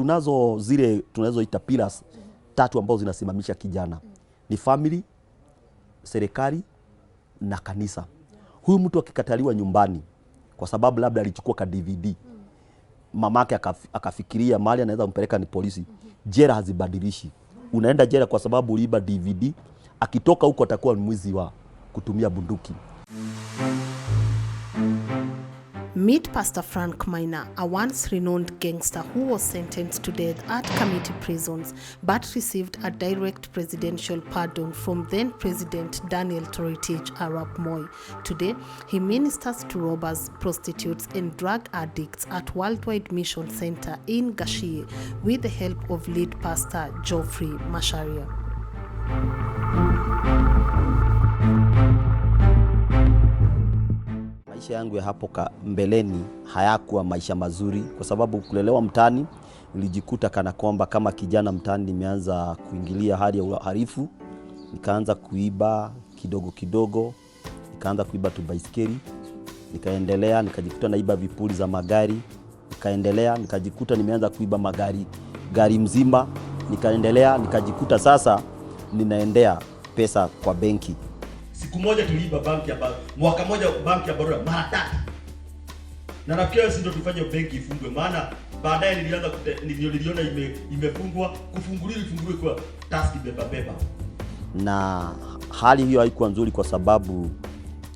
tunazo zile tunazoita pillars tatu ambazo zinasimamisha kijana. Ni family, serikali na kanisa. Huyu mtu akikataliwa nyumbani kwa sababu labda alichukua ka DVD, mamake akafikiria mahali anaweza kumpeleka ni polisi, jela hazibadilishi. Unaenda jela kwa sababu uliiba DVD, akitoka huko atakuwa mwizi wa kutumia bunduki. Meet Pastor Frank Maina, a once renowned gangster who was sentenced to death at community prisons but received a direct presidential pardon from then President Daniel Toroitich Arap Moi. Today, he ministers to robbers, prostitutes and drug addicts at Worldwide Mission Center in Gashie with the help of lead pastor Geoffrey Masharia. Maisha yangu ya hapo mbeleni hayakuwa maisha mazuri kwa sababu kulelewa mtaani nilijikuta kana kwamba kama kijana mtaani nimeanza kuingilia hali ya uhalifu, nikaanza kuiba kidogo kidogo, nikaanza kuiba tu baiskeli, nikaendelea nikajikuta naiba vipuli za magari, nikaendelea nikajikuta nimeanza kuiba gari mzima, nikaendelea nikajikuta sasa ninaendea pesa kwa benki. Siku moja tuliiba banki ya mwaka moja banki ya Barura mara 3. Na nafikiri sisi ndio tufanye benki ifungwe, maana baadaye niliona imefungwa, ifunguliwe kwa taski beba. Na hali hiyo haikuwa nzuri kwa sababu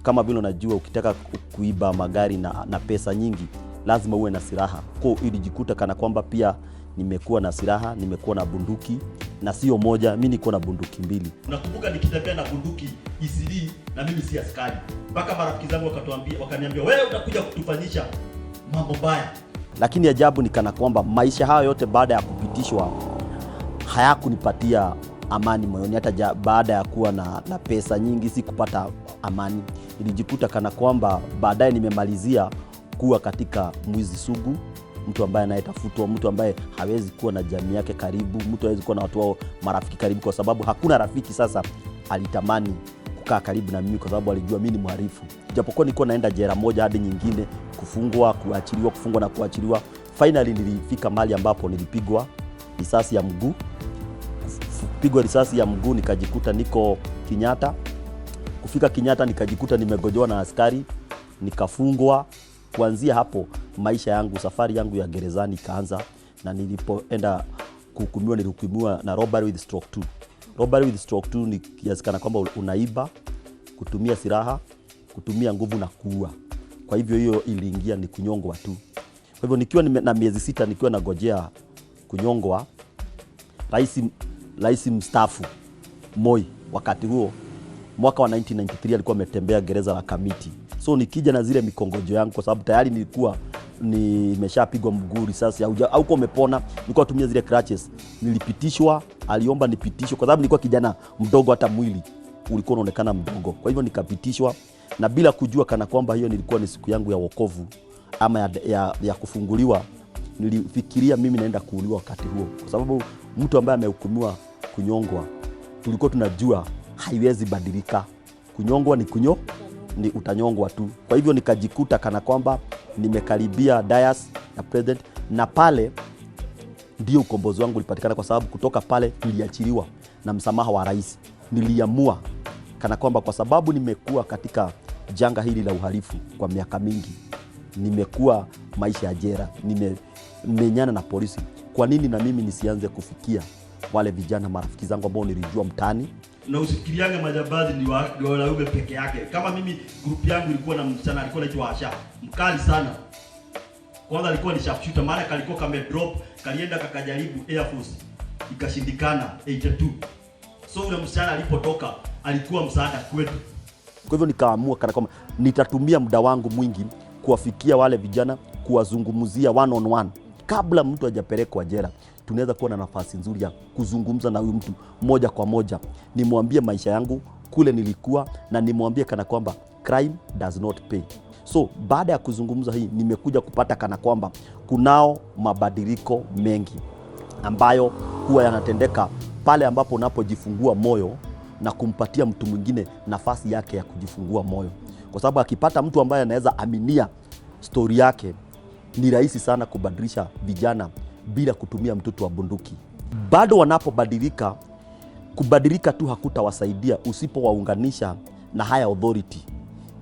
kama vile unajua ukitaka kuiba magari na pesa nyingi lazima uwe na silaha. Kwa hiyo ilijikuta kana kwamba pia nimekuwa na silaha, nimekuwa na bunduki na sio moja, mimi niko na bunduki 2. Nakumbuka nikitembea na bunduki ECD na mimi si askari. Mpaka marafiki zangu wakaniambia wewe utakuja kutufanyisha mambo baya. Lakini ajabu ni kana kwamba maisha hayo yote baada ya kupitishwa hayakunipatia amani moyoni. Hata baada ya kuwa na pesa nyingi si kupata amani. Nilijikuta kana kwamba baadaye nimemalizia kuwa katika mwizi sugu, mtu ambaye anayetafutwa, mtu ambaye hawezi kuwa na jamii yake karibu, mtu hawezi kuwa na watu wao marafiki karibu kwa sababu hakuna rafiki sasa alitamani kukaa karibu na mimi kwa sababu alijua mimi ni mhalifu. Japokuwa nilikuwa naenda jela moja hadi nyingine, kufungwa, kuachiliwa, kufungwa na kuachiliwa. Finally nilifika mahali ambapo nilipigwa risasi ya mguu. Kupigwa risasi ya mguu nikajikuta niko Kenyatta. Kufika Kenyatta nikajikuta nimegojewa na askari, nikafungwa. Kuanzia hapo maisha yangu, safari yangu ya gerezani ikaanza, na nilipoenda kuhukumiwa nilihukumiwa na robbery with stroke 2. Robbery with stroke 2 ni kiasi kana kwamba unaiba, kutumia silaha, kutumia nguvu na kuua. Kwa hivyo hiyo iliingia ni kunyongwa tu. Kwa hivyo nikiwa na miezi 6 nikiwa nagojea kunyongwa, rais mstaafu Moi wakati huo mwaka wa 1993 alikuwa ametembea gereza la Kamiti. So nikija na zile mikongojo yangu kwa sababu tayari nilikuwa nimeshapigwa mguu risasi au kwa umepona, nilikuwa tumia zile crutches. Nilipitishwa, aliomba nipitishwe kwa sababu nilikuwa kijana mdogo, hata mwili ulikuwa unaonekana mdogo. Kwa hivyo nikapitishwa, na bila kujua kana kwamba hiyo nilikuwa ni siku yangu ya wokovu ama ya kufunguliwa. Nilifikiria mimi naenda kuuliwa wakati huo kwa sababu mtu ambaye amehukumiwa kunyongwa tulikuwa tunajua haiwezi badilika. Kunyongwa ni utanyongwa tu. Kwa hivyo nikajikuta kana kwamba nimekaribia dais ya president, na pale ndio ukombozi wangu ulipatikana kwa sababu kutoka pale niliachiliwa na msamaha wa rais. Niliamua kana kwamba kwa sababu nimekuwa katika janga hili la uhalifu kwa miaka mingi, nimekuwa maisha ya jela, nimenyana na polisi, kwa nini na mimi nisianze kufikia wale vijana marafiki zangu ambao nilijua mtaani? Na usikiliange majambazi ni wanaume peke yake. Kama mimi group yangu ilikuwa na msichana alikuwa anaitwa Asha, mkali sana. Kwanza alikuwa ni sharpshooter, maana kalikuwa kame drop, kalienda kakajaribu Air Force, ikashindikana 82. So ule msichana alipotoka alikuwa msaada kwetu. Kwa hivyo nikaamua kana kwamba nitatumia muda wangu mwingi kuwafikia wale vijana, kuwazungumzia one on one. Kabla mtu hajapelekwa jela, tunaweza kuwa na nafasi nzuri ya kuzungumza na huyu mtu moja kwa moja. Nimwambie maisha yangu kule nilikuwa, na nimwambie kana kwamba crime does not pay. So baada ya kuzungumza hii, nimekuja kupata kana kwamba kunao mabadiliko mengi ambayo huwa yanatendeka pale ambapo unapojifungua moyo na kumpatia mtu mwingine nafasi yake ya kujifungua moyo. Kwa sababu akipata mtu ambaye anaweza aminia story yake, ni rahisi sana kubadilisha vijana bila kutumia mtutu wa bunduki. Bado wanapobadilika, kubadilika tu hakutawasaidia usipowaunganisha na higher authority,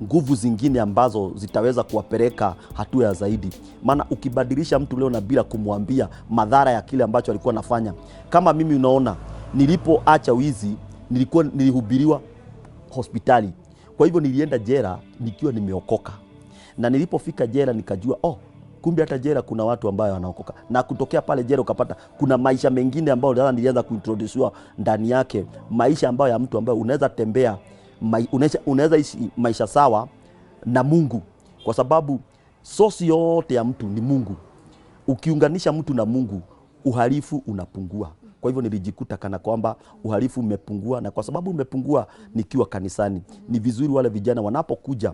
nguvu zingine ambazo zitaweza kuwapeleka hatua ya zaidi. Maana ukibadilisha mtu leo na bila kumwambia madhara ya kile ambacho alikuwa anafanya, kama mimi unaona, nilipoacha wizi nilihubiriwa hospitali. Kwa hivyo nilienda jela nikiwa nimeokoka, na nilipofika jela nikajua kumbe hata jela kuna watu ambao wanaokoka, na kutokea pale jela ukapata kuna maisha mengine ambayo sasa nilianza kuintroduce ndani yake, maisha ambayo ya mtu ambaye unaweza tembea, unaweza ishi maisha sawa na Mungu, kwa sababu source yote ya mtu ni Mungu. Ukiunganisha mtu na Mungu, uhalifu unapungua. Kwa hivyo nilijikuta kana kwamba uhalifu umepungua, na kwa sababu umepungua nikiwa kanisani, ni vizuri wale vijana wanapokuja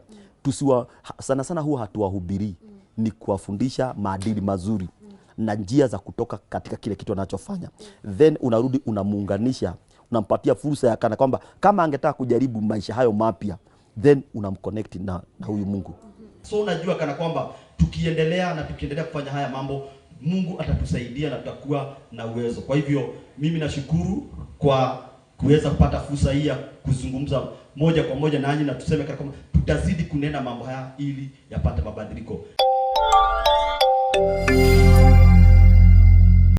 sana sana huwa hatuwahubiri, ni kuwafundisha maadili mazuri na njia za kutoka katika kile kitu anachofanya. Then unarudi unamuunganisha, unampatia fursa ya kana kwamba kama angetaka kujaribu maisha hayo mapya, then unamconnect na huyu Mungu. So unajua kana kwamba tukiendelea kufanya haya mambo, Mungu atatusaidia na tutakuwa na uwezo. Kwa hivyo mimi nashukuru kwa kuweza kupata fursa hii ya kuzungumza moja kwa moja nanyi, na tuseme kama tutazidi kunena mambo haya ili yapate mabadiliko.